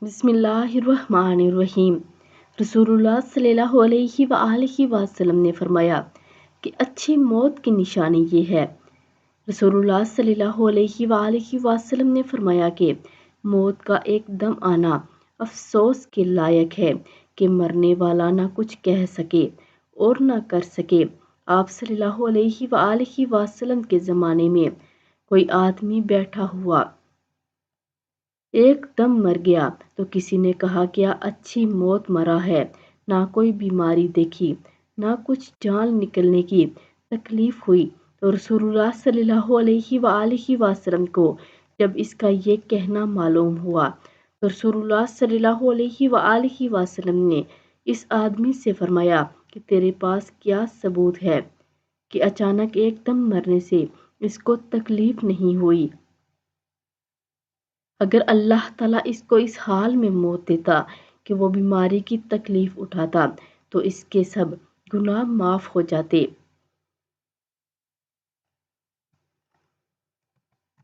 بسم اللہ الرحمن الرحیم۔ رسول اللہ صلی اللہ علیہ وآلہ وسلم نے فرمایا کہ اچھی موت کی نشانی یہ ہے۔ رسول اللہ صلی اللہ علیہ وآلہ وسلم نے فرمایا کہ موت کا ایک دم آنا افسوس کے لائق ہے کہ مرنے والا نہ کچھ کہہ سکے اور نہ کر سکے۔ آپ صلی اللہ علیہ وآلہ وسلم کے زمانے میں کوئی آدمی بیٹھا ہوا ایک دم مر گیا تو کسی نے کہا کیا اچھی موت مرا ہے، نہ کوئی بیماری دیکھی نہ کچھ جان نکلنے کی تکلیف ہوئی۔ تو رسول اللہ صلی اللہ علیہ وآلہ وسلم کو جب اس کا یہ کہنا معلوم ہوا تو رسول اللہ صلی اللہ علیہ وآلہ وسلم نے اس آدمی سے فرمایا کہ تیرے پاس کیا ثبوت ہے کہ اچانک ایک دم مرنے سے اس کو تکلیف نہیں ہوئی؟ اگر اللہ تعالیٰ اس کو اس حال میں موت دیتا کہ وہ بیماری کی تکلیف اٹھاتا تو اس کے سب گناہ معاف ہو جاتے۔